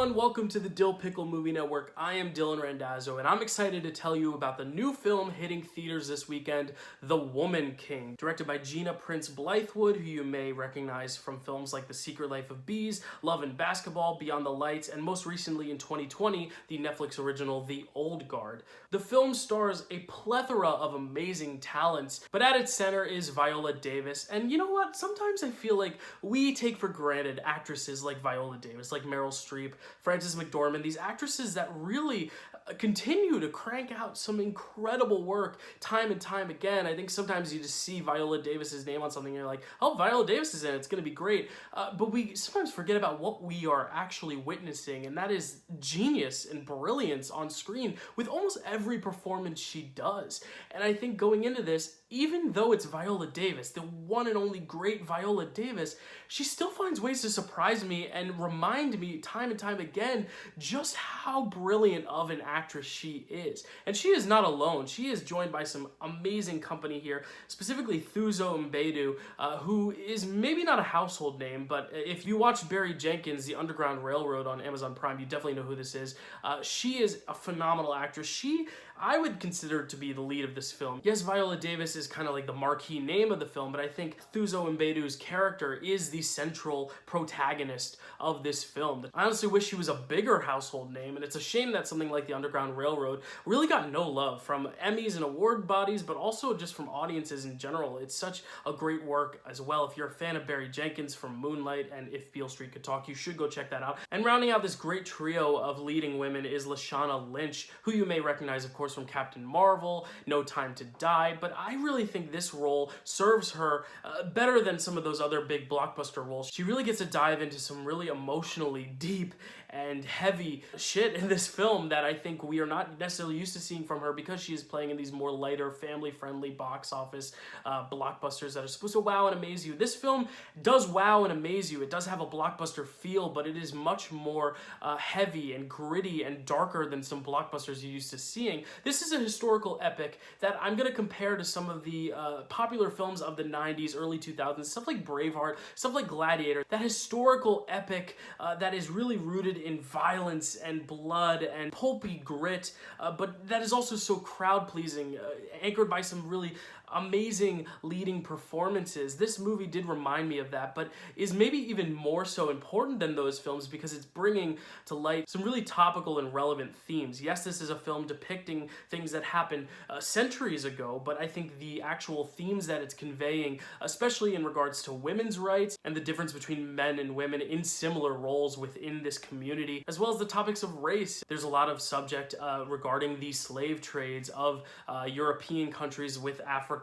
everyone, welcome to the Dill Pickle Movie Network. I am Dylan Randazzo, and I'm excited to tell you about the new film hitting theaters this weekend, The Woman King. Directed by Gina Prince Blythewood, who you may recognize from films like The Secret Life of Bees, Love and Basketball, Beyond the Lights, and most recently in 2020, the Netflix original The Old Guard. The film stars a plethora of amazing talents, but at its center is Viola Davis, and you know what? Sometimes I feel like we take for granted actresses like Viola Davis, like Meryl Streep, Frances McDormand, these actresses that really continue to crank out some incredible work time and time again. I think sometimes you just see Viola Davis's name on something and you're like, oh, Viola Davis is in it, it's going to be great. But we sometimes forget about what we are actually witnessing, and that is genius and brilliance on screen with almost every performance she does. And I think going into this, even though it's Viola Davis, the one and only great Viola Davis, she still finds ways to surprise me and remind me time and time again just how brilliant of an actress she is. And she is not alone. She is joined by some amazing company here, specifically Thuso Mbedu, who is maybe not a household name, but if you watch Barry Jenkins, The Underground Railroad on Amazon Prime, you definitely know who this is. She is a phenomenal actress. I would consider to be the lead of this film. Yes, Viola Davis is kind of like the marquee name of the film, but I think Thuso Mbedu's character is the central protagonist of this film. I honestly wish she was a bigger household name, and it's a shame that something like The Underground Railroad really got no love from Emmys and award bodies, but also just from audiences in general. It's such a great work as well. If you're a fan of Barry Jenkins from Moonlight and If Beale Street Could Talk, you should go check that out. And rounding out this great trio of leading women is Lashana Lynch, who you may recognize, of course, from Captain Marvel, No Time to Die, but I really think this role serves her better than some of those other big blockbuster roles. She really gets to dive into some really emotionally deep and heavy shit in this film that I think we are not necessarily used to seeing from her, because she is playing in these more lighter, family-friendly box office blockbusters that are supposed to wow and amaze you. This film does wow and amaze you. It does have a blockbuster feel, but it is much more heavy and gritty and darker than some blockbusters you're used to seeing. This is a historical epic that I'm going to compare to some of the popular films of the 90s, early 2000s, stuff like Braveheart, stuff like Gladiator. That historical epic that is really rooted in violence and blood and pulpy grit, but that is also so crowd-pleasing, anchored by some really amazing leading performances. This movie did remind me of that, but is maybe even more so important than those films because it's bringing to light some really topical and relevant themes. Yes, this is a film depicting things that happened centuries ago, but I think the actual themes that it's conveying, especially in regards to women's rights and the difference between men and women in similar roles within this community, as well as the topics of race. There's a lot of subject regarding the slave trades of European countries with Africa,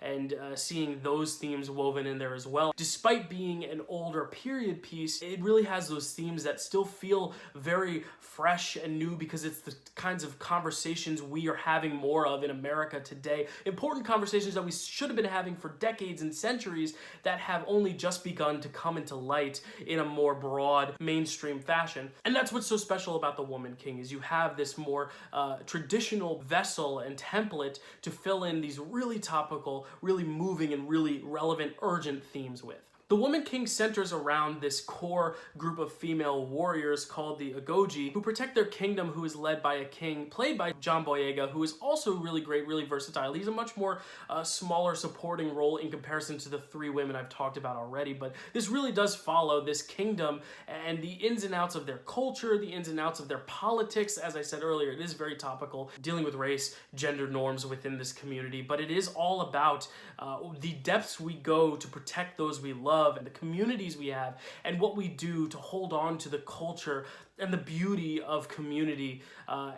and seeing those themes woven in there as well. Despite being an older period piece, it really has those themes that still feel very fresh and new because it's the kinds of conversations we are having more of in America today. Important conversations that we should have been having for decades and centuries that have only just begun to come into light in a more broad mainstream fashion. And that's what's so special about The Woman King, is you have this more traditional vessel and template to fill in these really topical, really moving, and really relevant, urgent themes with. The Woman King centers around this core group of female warriors called the Agoji, who protect their kingdom, who is led by a king played by John Boyega, who is also really great, really versatile. He's a much more smaller supporting role in comparison to the three women I've talked about already, but this really does follow this kingdom and the ins and outs of their culture, the ins and outs of their politics. As I said earlier, it is very topical, dealing with race, gender norms within this community, but it is all about the depths we go to protect those we love and the communities we have, and what we do to hold on to the culture and the beauty of community,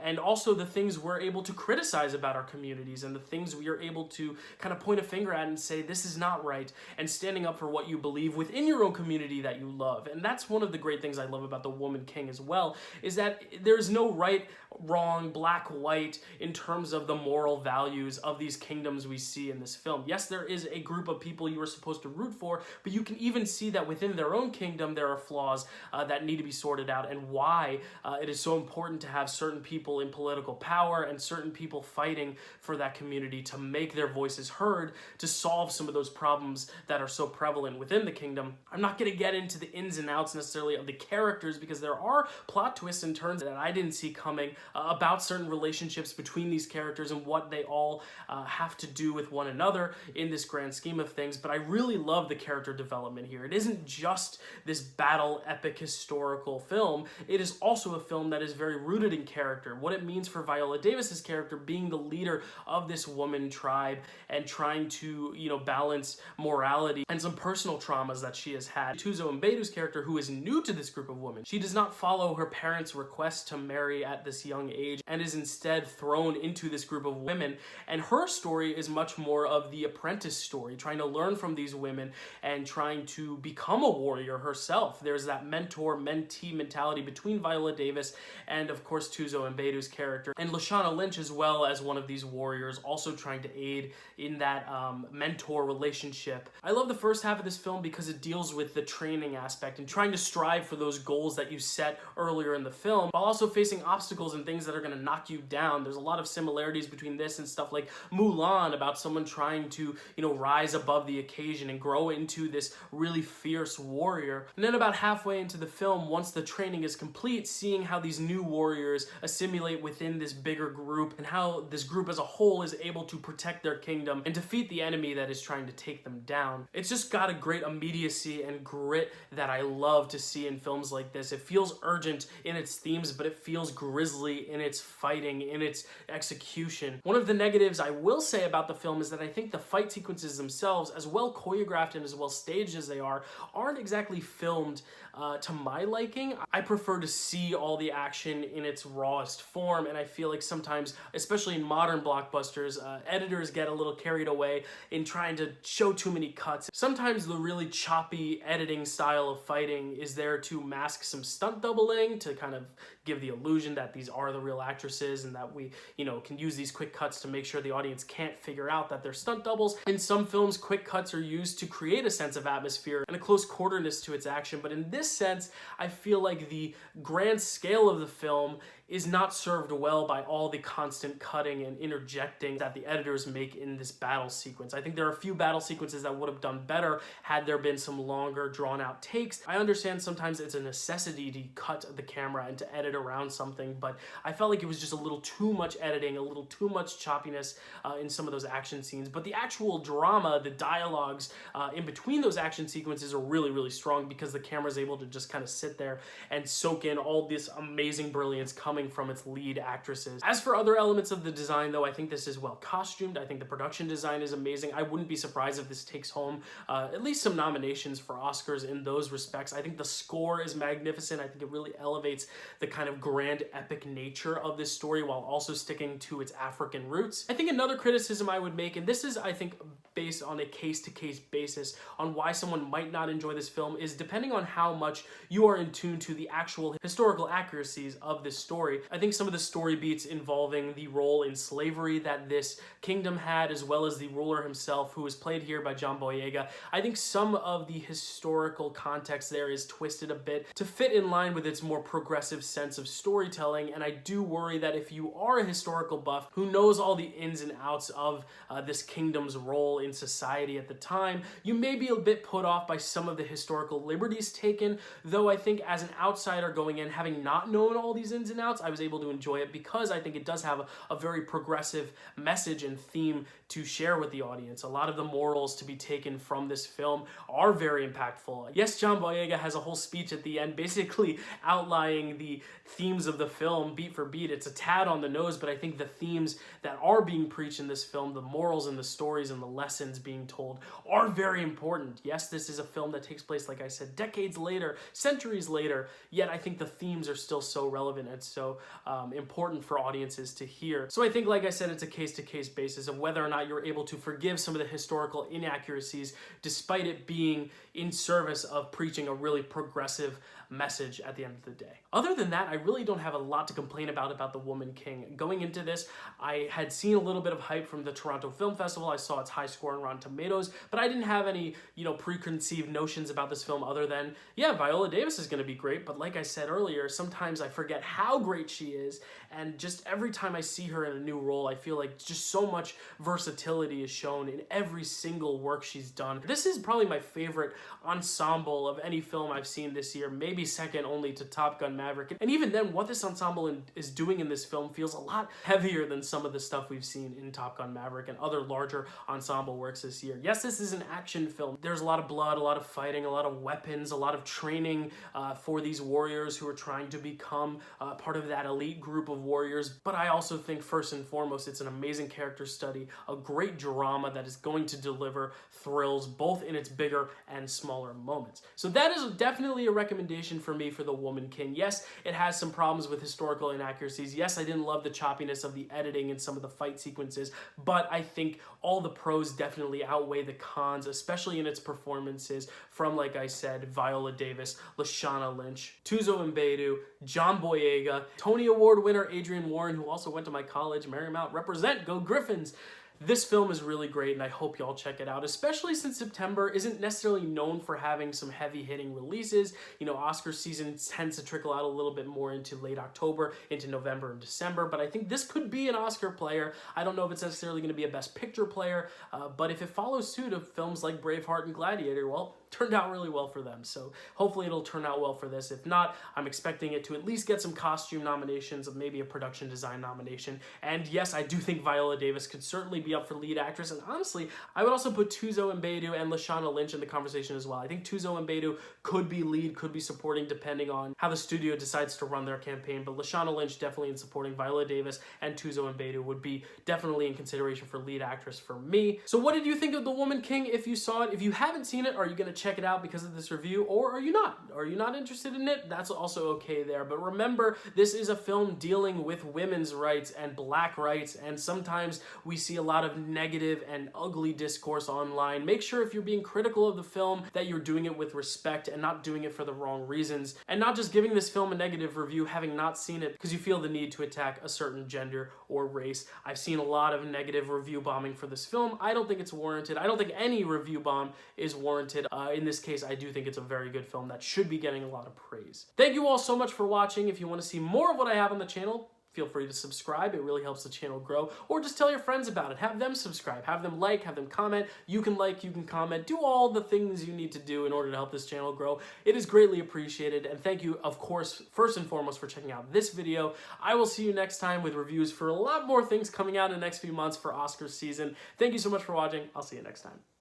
and also the things we're able to criticize about our communities and the things we are able to kind of point a finger at and say, this is not right, and standing up for what you believe within your own community that you love. And that's one of the great things I love about The Woman King as well, is that there's no right, wrong, black, white in terms of the moral values of these kingdoms we see in this film. Yes, there is a group of people you are supposed to root for, but you can even see that within their own kingdom there are flaws that need to be sorted out, and why why it is so important to have certain people in political power and certain people fighting for that community to make their voices heard, to solve some of those problems that are so prevalent within the kingdom. I'm not going to get into the ins and outs necessarily of the characters, because there are plot twists and turns that I didn't see coming about certain relationships between these characters and what they all have to do with one another in this grand scheme of things. But I really love the character development here. It isn't just this battle epic historical film. It is also a film that is very rooted in character. What it means for Viola Davis's character being the leader of this woman tribe and trying to, balance morality and some personal traumas that she has had. Tuzo Mbedu's character, who is new to this group of women, she does not follow her parents' request to marry at this young age and is instead thrown into this group of women. And her story is much more of the apprentice story, trying to learn from these women and trying to become a warrior herself. There's that mentor-mentee mentality between Viola Davis and, of course, Tuzo Mbedu's character, and Lashana Lynch as well as one of these warriors, also trying to aid in that mentor relationship. I love the first half of this film because it deals with the training aspect and trying to strive for those goals that you set earlier in the film, while also facing obstacles and things that are going to knock you down. There's a lot of similarities between this and stuff like Mulan, about someone trying to, rise above the occasion and grow into this really fierce warrior. And then about halfway into the film, once the training is complete, seeing how these new warriors assimilate within this bigger group and how this group as a whole is able to protect their kingdom and defeat the enemy that is trying to take them down. It's just got a great immediacy and grit that I love to see in films like this. It feels urgent in its themes, but it feels grisly in its fighting, in its execution. One of the negatives I will say about the film is that I think the fight sequences themselves, as well choreographed and as well staged as they are, aren't exactly filmed to my liking. I prefer to see all the action in its rawest form, and I feel like sometimes, especially in modern blockbusters, editors get a little carried away in trying to show too many cuts. Sometimes the really choppy editing style of fighting is there to mask some stunt doubling, to kind of give the illusion that these are the real actresses and that we, can use these quick cuts to make sure the audience can't figure out that they're stunt doubles. In some films, quick cuts are used to create a sense of atmosphere and a close quarterness to its action, but in this sense, I feel like the grand scale of the film is not served well by all the constant cutting and interjecting that the editors make in this battle sequence. I think there are a few battle sequences that would have done better had there been some longer, drawn-out takes. I understand sometimes it's a necessity to cut the camera and to edit around something, but I felt like it was just a little too much editing, a little too much choppiness in some of those action scenes. But the actual drama, the dialogues in between those action sequences are really, really strong because the camera is able to just kind of sit there and soak in all this amazing brilliance coming from its lead actresses. As for other elements of the design, though, I think this is well costumed. I think the production design is amazing. I wouldn't be surprised if this takes home at least some nominations for Oscars in those respects. I think the score is magnificent. I think it really elevates the kind of grand epic nature of this story while also sticking to its African roots. I think another criticism I would make, and this is, I think, based on a case-to-case basis on why someone might not enjoy this film, is depending on how much you are in tune to the actual historical accuracies of this story. I think some of the story beats involving the role in slavery that this kingdom had, as well as the ruler himself, who is played here by John Boyega, I think some of the historical context there is twisted a bit to fit in line with its more progressive sense of storytelling, and I do worry that if you are a historical buff who knows all the ins and outs of this kingdom's role in society at the time, you may be a bit put off by some of the historical liberties taken, though I think as an outsider going in, having not known all these ins and outs, I was able to enjoy it because I think it does have a very progressive message and theme to share with the audience. A lot of the morals to be taken from this film are very impactful. Yes, John Boyega has a whole speech at the end basically outlining the themes of the film beat for beat. It's a tad on the nose, but I think the themes that are being preached in this film, the morals and the stories and the lessons being told, are very important. Yes, this is a film that takes place, like I said, decades later, centuries later, yet I think the themes are still so relevant and so important for audiences to hear. So I think, like I said, it's a case-to-case basis of whether or not you're able to forgive some of the historical inaccuracies despite it being in service of preaching a really progressive message at the end of the day. Other than that, I really don't have a lot to complain about The Woman King. Going into this, I had seen a little bit of hype from the Toronto Film Festival. I saw its high score on Rotten Tomatoes, but I didn't have any, preconceived notions about this film other than, yeah, Viola Davis is going to be great, but like I said earlier, sometimes I forget how great she is, and just every time I see her in a new role, I feel like just so much versatility is shown in every single work she's done. This is probably my favorite ensemble of any film I've seen this year, maybe second only to Top Gun Maverick. And even then, what this ensemble is doing in this film feels a lot heavier than some of the stuff we've seen in Top Gun Maverick and other larger ensemble works this year. Yes, this is an action film. There's a lot of blood, a lot of fighting, a lot of weapons, a lot of training for these warriors who are trying to become part of that elite group of warriors. But I also think first and foremost, it's an amazing character study, a great drama that is going to deliver thrills both in its bigger and smaller moments. So that is definitely a recommendation for me for The Woman King. Yes, it has some problems with historical inaccuracies. Yes, I didn't love the choppiness of the editing and some of the fight sequences, but I think all the pros definitely outweigh the cons, especially in its performances from, like I said, Viola Davis, Lashana Lynch, Tuzo Mbedu, John Boyega, Tony Award winner Adrian Warren, who also went to my college, Marymount, represent, go Griffins. This film is really great, and I hope y'all check it out, especially since September isn't necessarily known for having some heavy-hitting releases. Oscar season tends to trickle out a little bit more into late October, into November and December, but I think this could be an Oscar player. I don't know if it's necessarily going to be a Best Picture player, but if it follows suit of films like Braveheart and Gladiator, well, turned out really well for them. So hopefully it'll turn out well for this. If not, I'm expecting it to at least get some costume nominations, of maybe a production design nomination. And yes, I do think Viola Davis could certainly be up for lead actress. And honestly, I would also put Tuzo Mbedu and Lashana Lynch in the conversation as well. I think Tuzo Mbedu could be lead, could be supporting, depending on how the studio decides to run their campaign. But Lashana Lynch definitely in supporting. Viola Davis and Tuzo Mbedu would be definitely in consideration for lead actress for me. So what did you think of The Woman King if you saw it? If you haven't seen it, are you going to check it out because of this review, or are you not? Are you not interested in it? That's also okay there. But remember, this is a film dealing with women's rights and black rights, and sometimes we see a lot of negative and ugly discourse online. Make sure if you're being critical of the film that you're doing it with respect and not doing it for the wrong reasons, and not just giving this film a negative review having not seen it because you feel the need to attack a certain gender or race. I've seen a lot of negative review bombing for this film. I don't think it's warranted. I don't think any review bomb is warranted. In this case, I do think it's a very good film that should be getting a lot of praise. Thank you all so much for watching. If you want to see more of what I have on the channel, feel free to subscribe. It really helps the channel grow. Or just tell your friends about it. Have them subscribe. Have them like. Have them comment. You can like. You can comment. Do all the things you need to do in order to help this channel grow. It is greatly appreciated. And thank you, of course, first and foremost, for checking out this video. I will see you next time with reviews for a lot more things coming out in the next few months for Oscar season. Thank you so much for watching. I'll see you next time.